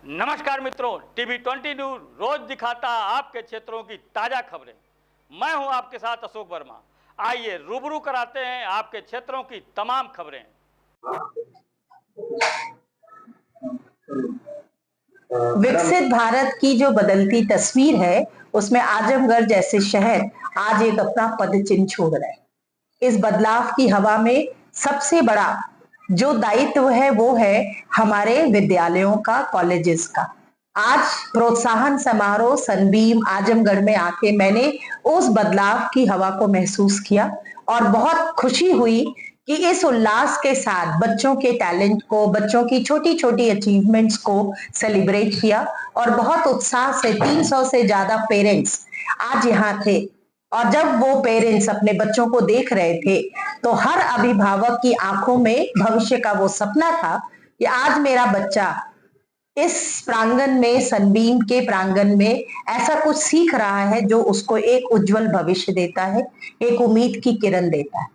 नमस्कार मित्रों, TV 20 news रोज दिखाता आपके क्षेत्रों की ताजा खबरें। मैं हूं आपके साथ अशोक वर्मा। आइए रूबरू कराते हैं आपके क्षेत्रों की तमाम खबरें। विकसित भारत की जो बदलती तस्वीर है, उसमें आजमगढ़ जैसे शहर आज एक अपना पदचिन्ह छोड़ रहे हैं। इस बदलाव की हवा में सबसे बड़ा जो दायित्व है वो है हमारे विद्यालयों का, कॉलेजेस का। आज प्रोत्साहन समारोह सनबीम आजमगढ़ में आके मैंने उस बदलाव की हवा को महसूस किया और बहुत खुशी हुई कि इस उल्लास के साथ बच्चों के टैलेंट को, बच्चों की छोटी-छोटी अचीवमेंट्स को सेलिब्रेट किया और बहुत उत्साह से 300 से ज्यादा पेरेंट्स आज यहाँ थे। और जब वो पेरेंट्स अपने बच्चों को देख रहे थे, तो हर अभिभावक की आंखों में भविष्य का वो सपना था कि आज मेरा बच्चा इस प्रांगण में, सनबीम के प्रांगण में ऐसा कुछ सीख रहा है जो उसको एक उज्जवल भविष्य देता है, एक उम्मीद की किरण देता है।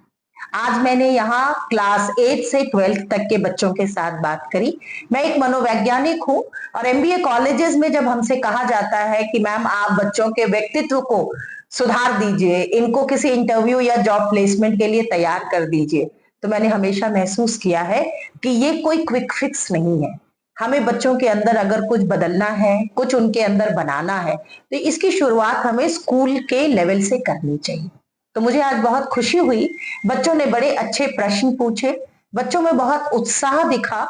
आज मैंने यहाँ क्लास 8 से 12th तक के बच्चों के साथ बात करी। मैं एक मनोवैज्ञानिक हूँ और एमबीए कॉलेजेस में जब हमसे कहा जाता है कि मैम आप बच्चों के व्यक्तित्व को सुधार दीजिए, इनको किसी इंटरव्यू या जॉब प्लेसमेंट के लिए तैयार कर दीजिए, तो मैंने हमेशा महसूस किया है कि ये कोई क्विक फिक्स नहीं है। हमें बच्चों के अंदर अगर कुछ बदलना है, कुछ उनके अंदर बनाना है, तो इसकी शुरुआत हमें स्कूल के लेवल से करनी चाहिए। तो मुझे आज बहुत खुशी हुई, बच्चों ने बड़े अच्छे प्रश्न पूछे, बच्चों में बहुत उत्साह दिखा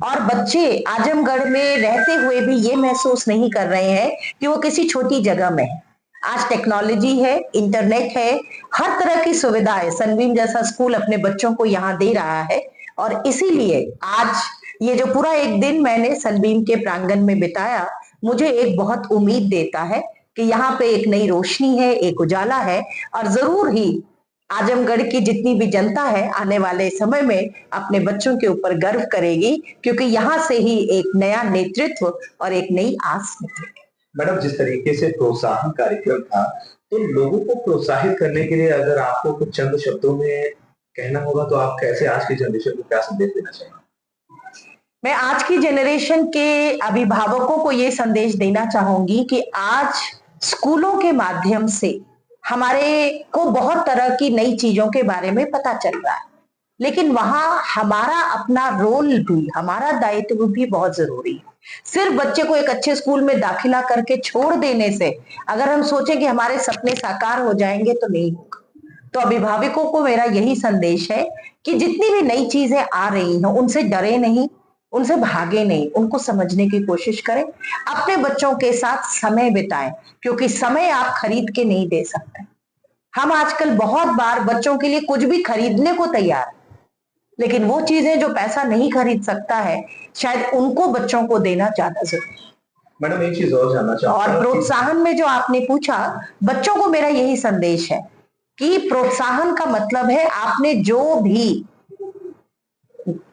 और बच्चे आजमगढ़ में रहते हुए भी ये महसूस नहीं कर रहे हैं कि वो किसी छोटी जगह में है। आज टेक्नोलॉजी है, इंटरनेट है, हर तरह की सुविधाएं सनबीम जैसा स्कूल अपने बच्चों को यहाँ दे रहा है और इसीलिए आज ये जो पूरा एक दिन मैंने सनबीम के प्रांगण में बिताया, मुझे एक बहुत उम्मीद देता है कि यहाँ पे एक नई रोशनी है, एक उजाला है और जरूर ही आजमगढ़ की जितनी भी जनता है आने वाले समय में अपने बच्चों के ऊपर गर्व करेगी, क्योंकि यहाँ से ही एक नया नेतृत्व और एक नई आस निकलेगी। मैडम, जिस तरीके से प्रोत्साहन कार्यक्रम था, तो लोगों को प्रोत्साहित करने के लिए अगर आपको कुछ चंद शब्दों में कहना होगा, तो आप कैसे आज की जनरेशन को क्या संदेश देना चाहेंगे? मैं आज की जनरेशन के अभिभावकों को ये संदेश देना चाहूंगी कि आज स्कूलों के माध्यम से हमारे को बहुत तरह की नई चीजों के बारे में पता चल रहा है, लेकिन वहां हमारा अपना रोल भी, हमारा दायित्व भी बहुत जरूरी है। सिर्फ बच्चे को एक अच्छे स्कूल में दाखिला करके छोड़ देने से अगर हम सोचें कि हमारे सपने साकार हो जाएंगे तो नहीं होगा। तो अभिभावकों को मेरा यही संदेश है कि जितनी भी नई चीजें आ रही हैं उनसे डरे नहीं, उनसे भागे नहीं, उनको समझने की कोशिश करें, अपने बच्चों के साथ समय बिताएं, क्योंकि समय आप खरीद के नहीं दे सकते। हम आजकल बहुत बार बच्चों के लिए कुछ भी खरीदने को तैयार, लेकिन वो चीजें जो पैसा नहीं खरीद सकता है, शायद उनको बच्चों को देना ज्यादा जरूरी है। मैडम, एक चीज और जानना चाहूंगा। और प्रोत्साहन में जो आपने पूछा, बच्चों को मेरा यही संदेश है कि प्रोत्साहन का मतलब है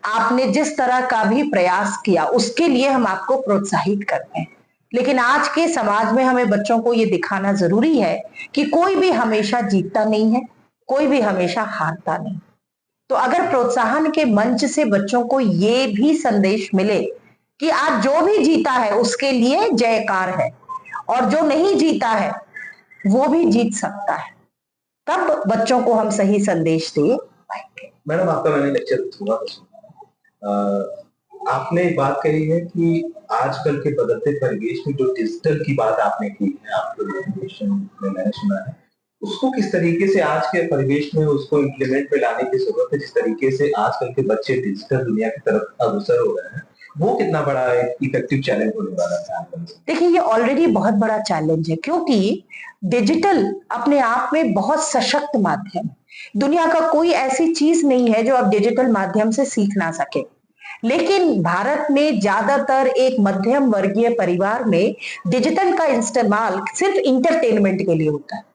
आपने जिस तरह का भी प्रयास किया उसके लिए हम आपको प्रोत्साहित करते हैं। लेकिन आज के समाज में हमें बच्चों को ये दिखाना जरूरी है कि कोई भी हमेशा जीतता नहीं है, कोई भी हमेशा हारता नहीं। तो अगर प्रोत्साहन के मंच से बच्चों को ये भी संदेश मिले कि आज जो भी जीता है उसके लिए जयकार है और जो नहीं जीता है वो भी जीत सकता है, तब बच्चों को हम सही संदेश दे पाएंगे। मैडम, आपका मैंने लेक्चर सुना, आपने एक बात कही है कि आजकल के बदलते परिवेश में जो डिजिटल की बात आपने की है, आपके प्रेजेंटेशन में मैंने सुना है, उसको किस तरीके से आज के परिवेश में उसको इम्प्लीमेंट में लाने की जरूरत है। जिस तरीके से आजकल के बच्चे डिजिटल दुनिया की तरफ अग्रसर हो रहे हैं, वो कितना बड़ा इफेक्टिव चैलेंज होने वाला है? देखिए, ये ऑलरेडी बहुत बड़ा चैलेंज है, क्योंकि डिजिटल अपने आप में बहुत सशक्त माध्यम है। दुनिया का कोई ऐसी चीज नहीं है जो आप डिजिटल माध्यम से सीख ना सके, लेकिन भारत में ज्यादातर एक मध्यम वर्गीय परिवार में डिजिटल का इस्तेमाल सिर्फ इंटरटेनमेंट के लिए होता है।